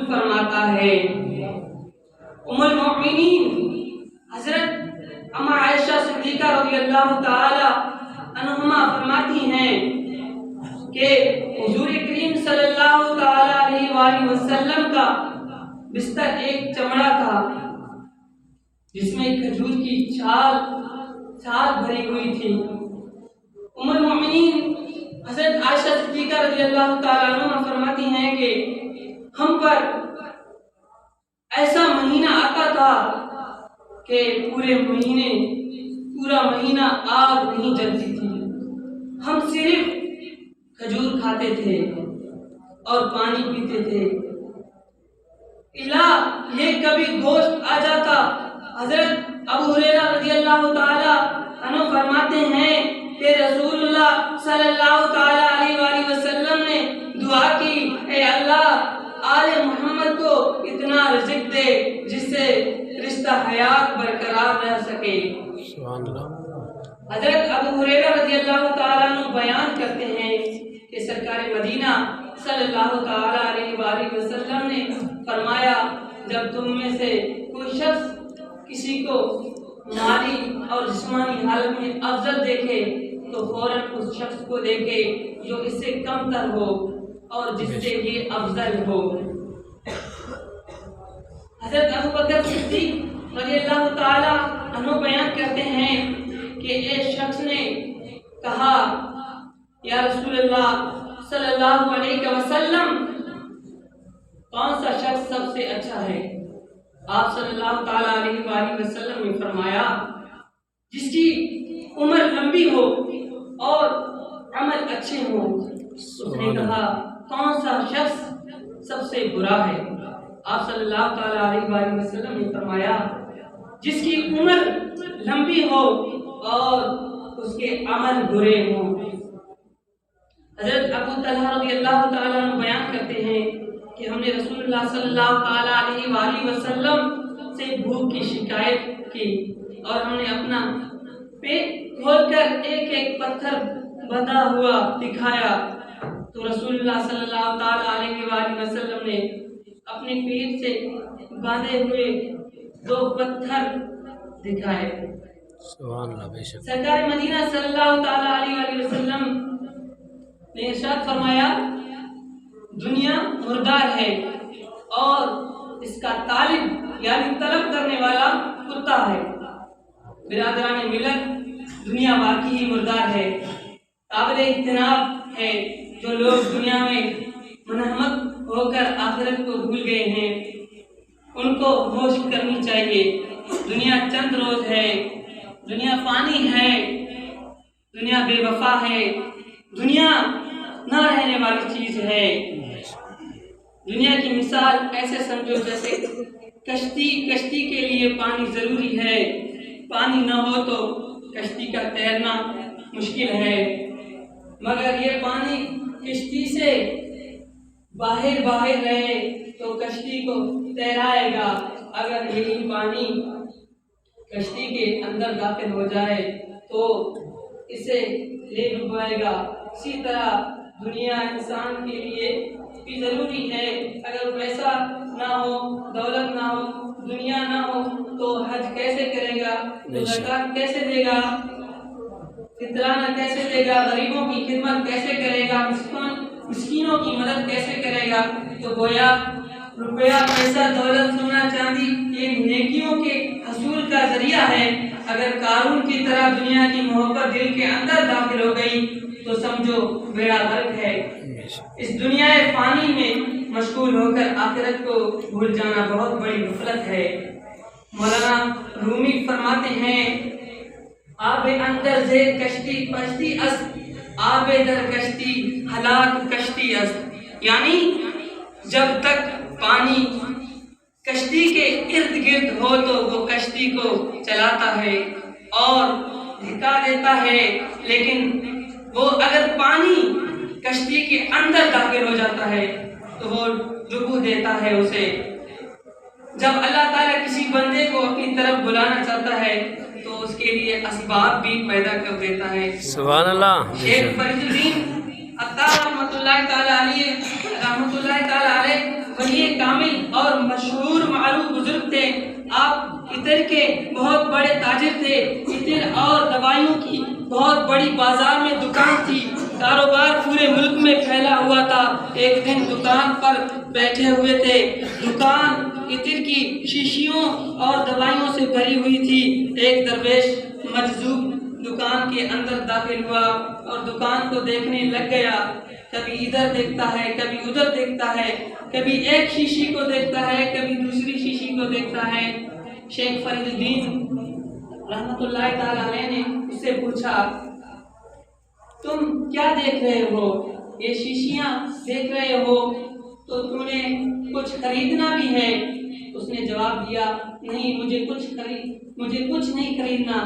وصول فرماتا ہے۔ ام المؤمنین حضرت اما عائشہ صدیقہ رضی اللہ تعالی عنہما فرماتی ہیں کہ حضور کریم صلی اللہ تعالی علیہ وآلہ وسلم کا بستر ایک چمڑا تھا جس میں کھجور کی چھال بھری ہوئی تھی۔ ام المؤمنین حضرت عائشہ صدیقہ رضی اللہ تعالی عنہ فرماتی ہیں کہ ہم پر ایسا مہینہ آتا تھا کہ پورا مہینہ آگ نہیں جلتی تھی، ہم صرف کھجور کھاتے تھے اور پانی پیتے تھے۔ اللہ یہ کبھی گوشت آ جاتا، حضرت ابو ہریرہ رضی اللہ تعالی عنہ فرماتے ہیں کہ رسول اللہ صلی اللہ تعالی علیہ وآلہ وسلم نے دعا کی، اے اللہ آل محمد کو اتنا رزق دے جس سے رشتہ حیات برقرار رہ سکے۔ سبحان اللہ۔ حضرت ابو ہریرہ رضی اللہ تعالیٰ عنہ بیان کرتے ہیں کہ سرکار مدینہ صلی اللہ تعالی علیہ وآلہ وسلم نے فرمایا، جب تم میں سے کوئی شخص کسی کو مالی اور جسمانی حالت میں افضل دیکھے تو فوراً اس شخص کو دیکھے جو اس سے کم تر ہو اور جس سے یہ افضل ہو۔ حضرت ابو بکر صدیق رضی اللہ تعالی عنہ بیان کرتے ہیں کہ ایک شخص نے کہا، یا رسول اللہ صلی اللہ علیہ وسلم کون سا شخص سب سے اچھا ہے؟ آپ صلی اللہ تعالی علیہ وآلہ وسلم نے فرمایا، جس کی عمر لمبی ہو اور عمل اچھے ہوں۔ اس نے کہا، کون سا شخص سب سے برا ہے؟ آپ صلی اللہ تعالی علیہ وآلہ وسلم نے فرمایا، جس کی عمر لمبی ہو اور اس کے عمل برے ہوں۔ حضرت ابو طلحہ رضی اللہ تعالیٰ عنہ بیان کرتے ہیں کہ ہم نے رسول اللہ صلی اللہ تعالی علیہ وآلہ وسلم سے بھوک کی شکایت کی اور ہم نے اپنا پیٹ کھول کر ایک ایک پتھر بندھا ہوا دکھایا تو رسول اللہ صلی اللہ تعالی علیہ وآلہ وسلم نے اپنے پیٹ سے باندھے ہوئے 2 پتھر دکھائے۔ سبحان اللہ۔ بے شک سرکار مدینہ صلی اللہ تعالی علیہ وآلہ وسلم نے ارشاد فرمایا، دنیا مردار ہے اور اس کا طالب یعنی طلب کرنے والا کتا ہے۔ برادران ملت، دنیا واقعی ہی مردار ہے، قابل اجتناب ہے۔ جو لوگ دنیا میں منہمک ہو کر آخرت کو بھول گئے ہیں ان کو ہوش کرنی چاہیے۔ دنیا چند روز ہے، دنیا فانی ہے، دنیا بے وفا ہے، دنیا نہ رہنے والی چیز ہے۔ دنیا کی مثال ایسے سمجھو جیسے کشتی کے لیے پانی ضروری ہے، پانی نہ ہو تو کشتی کا تیرنا مشکل ہے، مگر یہ پانی کشتی سے باہر رہے تو کشتی کو تیرائے گا۔ اگر یہی پانی کشتی کے اندر داخل ہو جائے تو اسے لے ڈبوائے گا۔ اسی طرح دنیا انسان کے لیے بھی ضروری ہے۔ اگر پیسہ نہ ہو، دولت نہ ہو، دنیا نہ ہو تو حج کیسے کرے گا، زکات کیسے دے گا، فطرانہ کیسے دے گا، غریبوں کی خدمت کیسے کرے گا، مسکینوں کی مدد کیسے کرے گا؟ تو گویا روپیہ، پیسہ، دولت، سونا، چاندی یہ نیکیوں کے حصول کا ذریعہ ہے۔ اگر قارون کی طرح دنیا کی محبت دل کے اندر داخل ہو گئی تو سمجھو بیڑا غرق ہے۔ اس دنیا فانی میں مشغول ہو کر آخرت کو بھول جانا بہت بڑی غفلت ہے۔ مولانا رومی فرماتے ہیں، آب اندر زیر کشتی پشتی است، آب در کشتی ہلاک کشتی است، یعنی جب تک پانی کشتی کے ارد گرد ہو تو وہ کشتی کو چلاتا ہے اور دھکا دیتا ہے، لیکن وہ اگر پانی کشتی کے اندر داخل ہو جاتا ہے تو وہ ڈبو دیتا ہے اسے۔ جب اللہ تعالیٰ کسی بندے کو اپنی طرف بلانا چاہتا ہے تو اس کے لیے اسباب بھی پیدا کر دیتا ہے۔ سبحان اللہ۔ شیخ فرید الدین عطار رحمۃ اللہ تعالی علیہ ولی کامل اور مشہور معروف بزرگ تھے. آپ عطر کے بہت بڑے تاجر تھے. عطر اور دوائیوں کی بہت بڑی بازار میں دکان تھی. کاروبار پورے ملک میں پھیلا ہوا تھا. ایک دن دکان پر بیٹھے ہوئے تھے. دکان عطر کی شیشیوں اور دوائیوں سے بھری ہوئی تھی. ایک درویش مجذوب دکان کے اندر داخل ہوا اور دکان کو دیکھنے لگ گیا. کبھی ادھر دیکھتا ہے, کبھی ادھر دیکھتا ہے, کبھی ایک شیشی کو دیکھتا ہے, کبھی دوسری شیشی کو دیکھتا ہے. شیخ فرید الدین رحمت اللہ تعالی علیہ نے اس سے پوچھا, تم کیا دیکھ رہے ہو؟ یہ شیشیاں دیکھ رہے ہو تو تم نے کچھ خریدنا بھی ہے؟ اس نے جواب دیا, نہیں, مجھے کچھ نہیں خریدنا,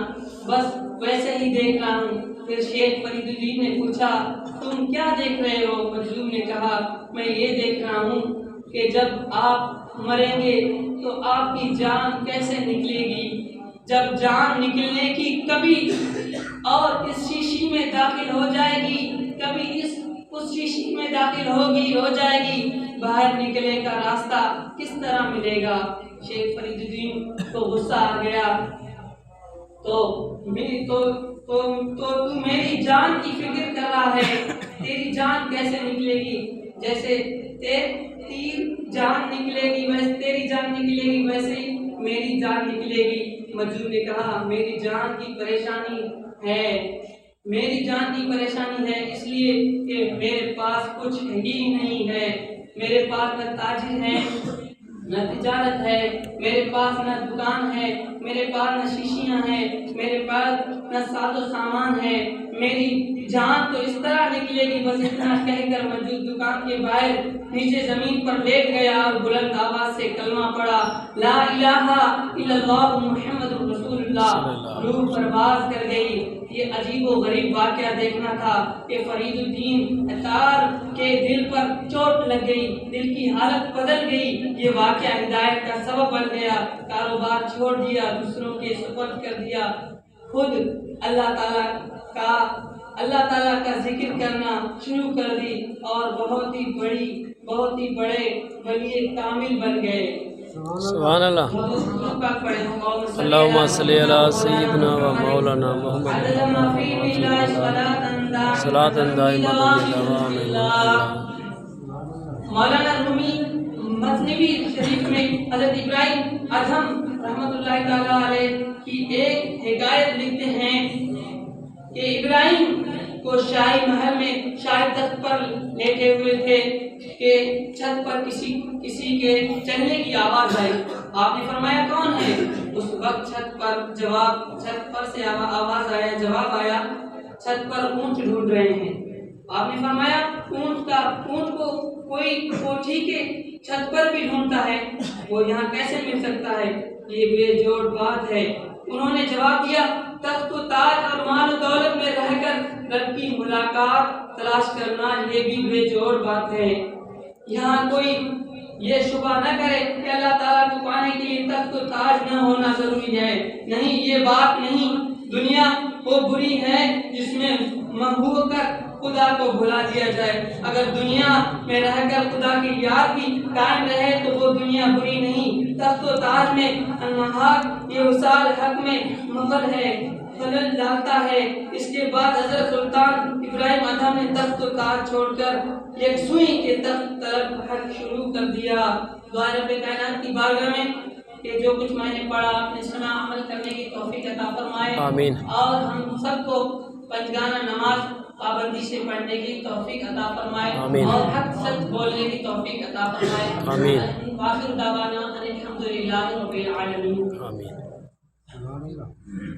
بس ویسے ہی دیکھ رہا ہوں. پھر شیخ فرید الدین نے پوچھا, تم کیا دیکھ رہے ہو؟ مجذوب نے کہا, میں یہ دیکھ رہا ہوں کہ جب آپ مریں گے تو آپ کی جان کیسے نکلے گی. جب جان نکلنے کی کبھی اور اس شیشی میں داخل ہو جائے گی, کبھی اس شیشی میں داخل ہو جائے گی, باہر نکلنے کا راستہ کس طرح ملے گا؟ شیخ فرید الدین کو غصہ آ گیا. تو میری جان کی فکر کر رہا ہے, تیری جان کیسے نکلے گی؟ جیسے تیر جان نکلے گی ویسے تیری جان نکلے گی, ویسے ہی میری جان نکلے گی. مجذوب نے کہا, میری جان کی پریشانی ہے اس لیے کہ میرے پاس کچھ ہی نہیں ہے. میرے پاس نہ تاجر ہے, نہ تجارت ہے, میرے پاس نہ دکان ہے, میرے پاس نہ شیشیاں ہیں, میرے پاس نہ ساز و سامان ہے. میری جان تو اس طرح نکلے گی. بس اتنا کہہ کر مجذوب دکان کے باہر نیچے زمین پر لیٹ گیا اور بلند آواز سے کلمہ پڑھا, لا الہ الا اللہ محمد رسول اللہ. روح پرواز کر گئی. یہ عجیب و غریب واقعہ دیکھنا تھا کہ فرید الدین عطار کے دل پر چوٹ لگ گئی, دل کی حالت بدل گئی. یہ واقعہ ہدایت کا سبب بن گیا. کاروبار چھوڑ دیا, دوسروں کے سپرد کر دیا, خود اللہ تعالیٰ کا ذکر کرنا شروع کر دی اور بہت ہی بڑے ولی کامل بن گئے. سبحان اللہ. اللہم صلی علی سیدنا و مولانا محمد صلاۃ دائمۃ مولانا رومی مثنوی شریف میں حضرت ابراہیم ادہم رحمۃ اللہ تعالی علیہ کی ایک حکایت لکھتے ہیں کہ ابراہیم کو شاہی محل میں شاہی تخت پر لیٹے ہوئے تھے کہ چھت پر کسی کے چلنے کی آواز آئی. آپ نے فرمایا, کون ہے؟ اس وقت چھت پر سے آواز آیا, جواب آیا, چھت پر اونٹ ڈھونڈ رہے ہیں. آپ نے فرمایا, اونٹ کو کوئی کوٹھی کے چھت پر بھی ڈھونڈتا ہے, وہ یہاں کیسے مل سکتا ہے؟ یہ بے جوڑ بات ہے. انہوں نے جواب دیا, تخت و تاج اور مال و دولت میں رہ کر رب کی ملاقات تلاش کرنا یہ بھی بے جوڑ بات ہے. یہاں کوئی یہ شبہ نہ کرے کہ اللہ تعالیٰ کو پانے کے لیے تخت و تاج نہ ہونا ضروری ہے. نہیں, یہ بات نہیں. دنیا وہ بری ہے جس میں محبوب کر خدا کو بھلا دیا جائے. اگر دنیا میں رہ کر خدا کی یاد بھی قائم رہے تو وہ دنیا بری نہیں. تخت و تاج میں انمہار یہ وصال حق میں مغل ہے, خلل لاتا ہے. اس کے بعد حضرت سلطان ابراہیم ادہم نے تخت و تاج چھوڑ کر یکسوئی کے تخت طلب حق شروع کر دیا. دعا رب کائنات کی بارگاہ میں کہ جو کچھ میں نے پڑھا آپ نے سنا, عمل کرنے کی توفیق عطا فرمائے. آمین. اور ہم سب کو پنجگانہ نماز پابندی سے پڑھنے کی توفیق عطا فرمائے. آمین. اور حق سچ بولنے کی توفیق عطا فرمائے. آمین. وآخر دعوانا الحمدللہ رب العالمین. آمین.